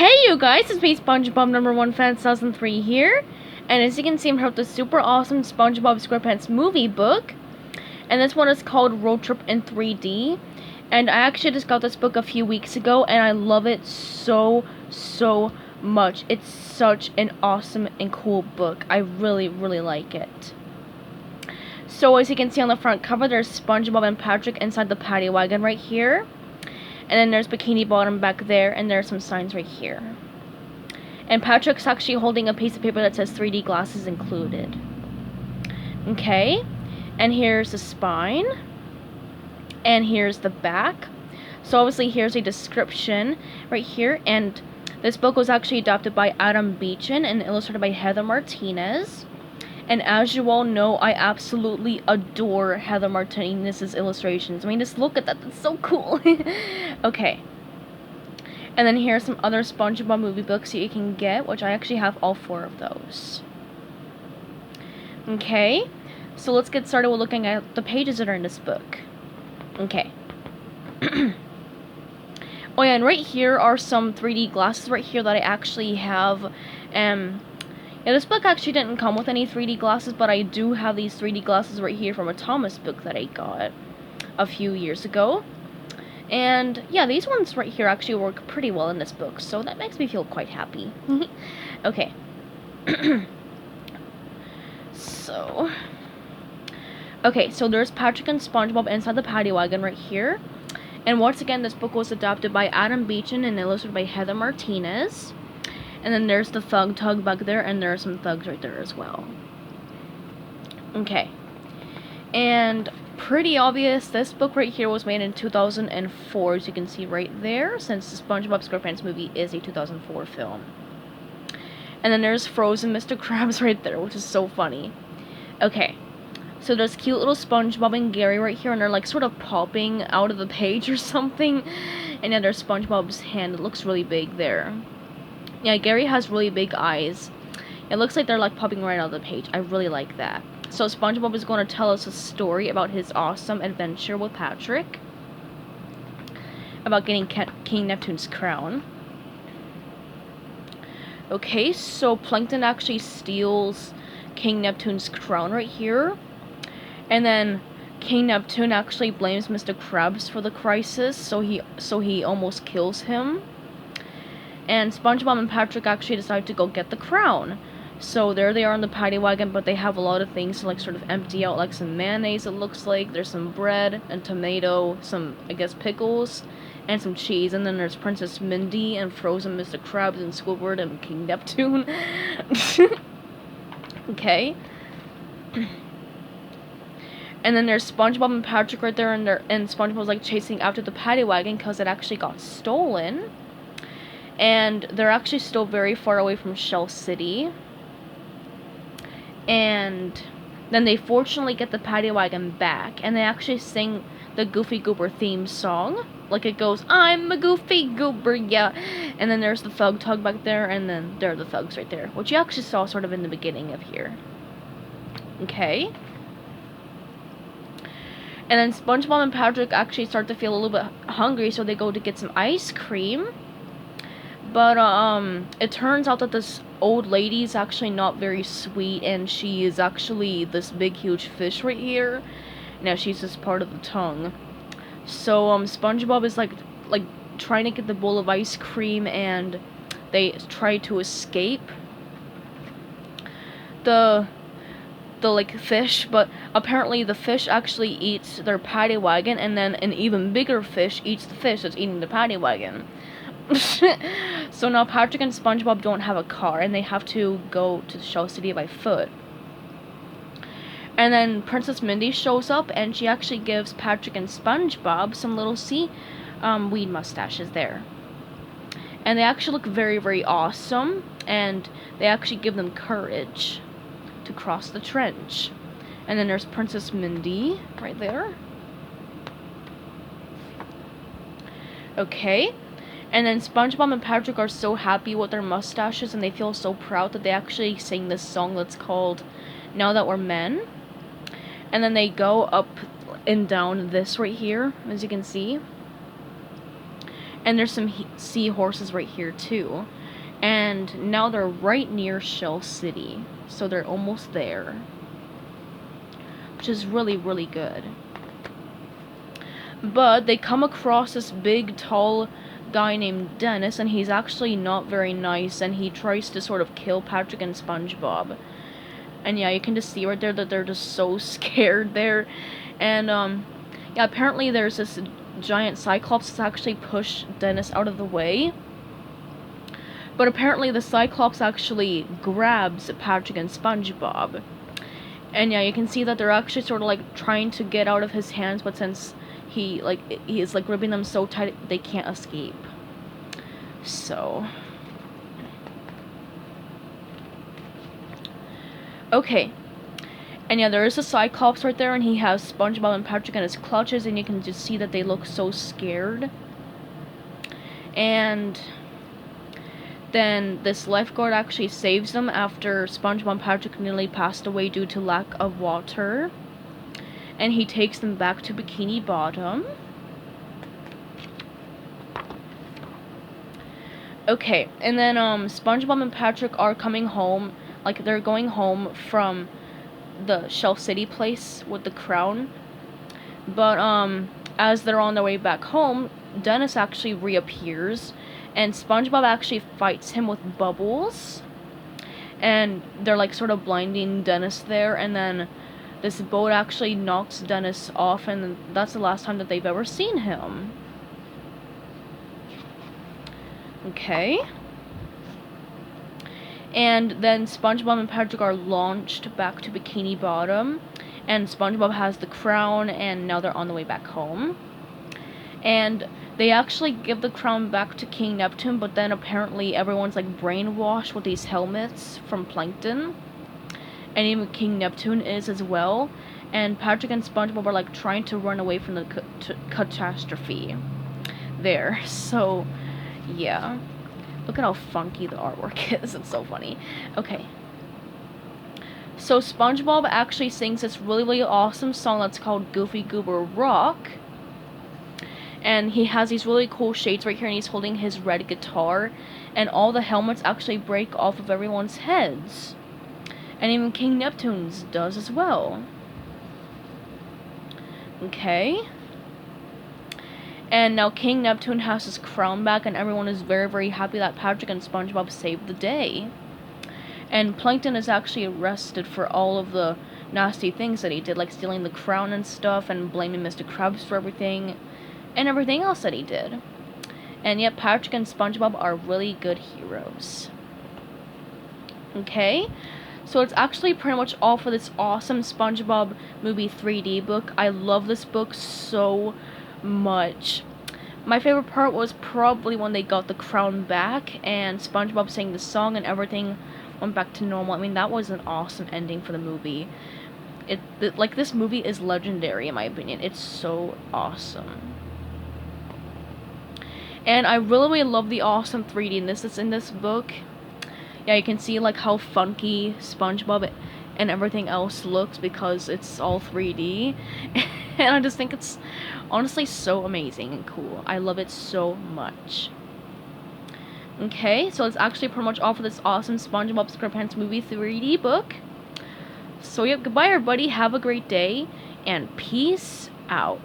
Hey you guys, it's me SpongeBob number 1 fan 2003 here, and as you can see I'm here with the super awesome SpongeBob SquarePants movie book, and this one is called Road Trip in 3D, and I actually just got this book a few weeks ago, and I love it so much. It's such an awesome and cool book. I really like it. So as you can see on the front cover, there's SpongeBob and Patrick inside the paddy wagon right here. And then there's Bikini Bottom back there, and there's some signs right here. And Patrick's actually holding a piece of paper that says 3D glasses included. Okay, and here's the spine. And here's the back. So obviously here's a description right here. And this book was actually adapted by Adam Beechin and illustrated by Heather Martinez. And as you all know, I absolutely adore Heather Martinez's illustrations. I mean, just look at that. That's so cool. Okay. And then here are some other SpongeBob movie books that you can get, which I actually have all 4 of those. Okay. So let's get started with looking at the pages that are in this book. Okay. Oh yeah, and right here are some 3D glasses right here that I actually have. Yeah, this book actually didn't come with any 3D glasses, but I do have these 3D glasses right here from a Thomas book that I got a few years ago. And yeah, these ones right here actually work pretty well in this book, so that makes me feel quite happy. Okay. Okay, so there's Patrick and SpongeBob inside the paddy wagon right here. And once again, this book was adapted by Adam Beechin and illustrated by Heather Martinez. And then there's the Thug Tug back there, and there are some thugs right there as well. Okay. And pretty obvious, this book right here was made in 2004, as you can see right there, since the SpongeBob SquarePants movie is a 2004 film. And then there's Frozen Mr. Krabs right there, which is so funny. Okay. So there's cute little SpongeBob and Gary right here, and they're like sort of popping out of the page or something. And then there's SpongeBob's hand. It looks really big there. Yeah, Gary has really big eyes. It looks like they're like popping right out of the page. I really like that. So SpongeBob is going to tell us a story about his awesome adventure with Patrick. About getting King Neptune's crown. Okay, so Plankton actually steals King Neptune's crown right here. And then King Neptune actually blames Mr. Krabs for the crisis, so he almost kills him. And SpongeBob and Patrick actually decide to go get the crown. So there they are in the paddy wagon, but they have a lot of things to like sort of empty out, like some mayonnaise it looks like. There's some bread and tomato, some, I guess, pickles, and some cheese. And then there's Princess Mindy and Frozen Mr. Krabs and Squidward and King Neptune. Okay. And then there's SpongeBob and Patrick right there, and SpongeBob's like chasing after the paddy wagon because it actually got stolen. And they're actually still very far away from Shell City. And then they fortunately get the paddy wagon back. And they actually sing the Goofy Goober theme song. Like it goes, I'm a Goofy Goober, yeah. And then there's the Thug Tug back there. And then there are the thugs right there. Which you actually saw sort of in the beginning of here. Okay. And then SpongeBob and Patrick actually start to feel a little bit hungry. So they go to get some ice cream. But, it turns out that this old lady is actually not very sweet, and she is actually this big, huge fish right here. Now, she's just part of the tongue. So, SpongeBob is, like, trying to get the bowl of ice cream, and they try to escape the fish, but apparently the fish actually eats their paddy wagon, and then an even bigger fish eats the fish that's eating the paddy wagon. So now Patrick and SpongeBob don't have a car, and they have to go to the Shell City by foot. And then Princess Mindy shows up, and she actually gives Patrick and SpongeBob some little weed mustaches there. And they actually look very awesome, and they actually give them courage to cross the trench. And then there's Princess Mindy right there. Okay. And then SpongeBob and Patrick are so happy with their mustaches, and they feel so proud that they actually sing this song that's called Now That We're Men. And then they go up and down this right here, as you can see. And there's some seahorses right here too. And now they're right near Shell City. So they're almost there. Which is really, really good. But they come across this big, tall guy named Dennis, and he's actually not very nice, and he tries to sort of kill Patrick and SpongeBob. And yeah, you can just see right there that they're just so scared there. And yeah, apparently there's this giant Cyclops that's actually pushed Dennis out of the way. But apparently the Cyclops actually grabs Patrick and SpongeBob. And yeah, you can see that they're actually sort of like trying to get out of his hands, but since he is like gripping them so tight they can't escape. So okay. And yeah, there is a Cyclops right there, and he has SpongeBob and Patrick in his clutches, and you can just see that they look so scared. And then this lifeguard actually saves them after SpongeBob and Patrick nearly passed away due to lack of water. And he takes them back to Bikini Bottom. Okay, and then SpongeBob and Patrick are coming home, like they're going home from the Shell City place with the crown. But as they're on their way back home, Dennis actually reappears, and SpongeBob actually fights him with bubbles. And they're like sort of blinding Dennis there, and then this boat actually knocks Dennis off, and that's the last time that they've ever seen him. Okay. And then SpongeBob and Patrick are launched back to Bikini Bottom, and SpongeBob has the crown, and now they're on the way back home. And they actually give the crown back to King Neptune, but then apparently everyone's like brainwashed with these helmets from Plankton. And even King Neptune is as well. And Patrick and SpongeBob are like trying to run away from the catastrophe there. So, yeah. Look at how funky the artwork is. It's so funny. Okay. So SpongeBob actually sings this really, really awesome song that's called Goofy Goober Rock. And he has these really cool shades right here, and he's holding his red guitar. And all the helmets actually break off of everyone's heads. And even King Neptune's does as well. Okay. And now King Neptune has his crown back, and everyone is very, very happy that Patrick and SpongeBob saved the day. And Plankton is actually arrested for all of the nasty things that he did, like stealing the crown and stuff, and blaming Mr. Krabs for everything, and everything else that he did. And yet Patrick and SpongeBob are really good heroes. Okay. So it's actually pretty much all for this awesome SpongeBob movie 3D book. I love this book so much. My favorite part was probably when they got the crown back and SpongeBob sang the song and everything went back to normal. I mean, that was an awesome ending for the movie. Like, this movie is legendary in my opinion. It's so awesome. And I really love the awesome 3D that's in this book. Yeah, you can see like how funky SpongeBob and everything else looks because it's all 3D. And I just think it's honestly so amazing and cool. I love it so much. Okay, so it's actually pretty much all for this awesome SpongeBob SquarePants movie 3D book. So yep, goodbye everybody, have a great day, and peace out.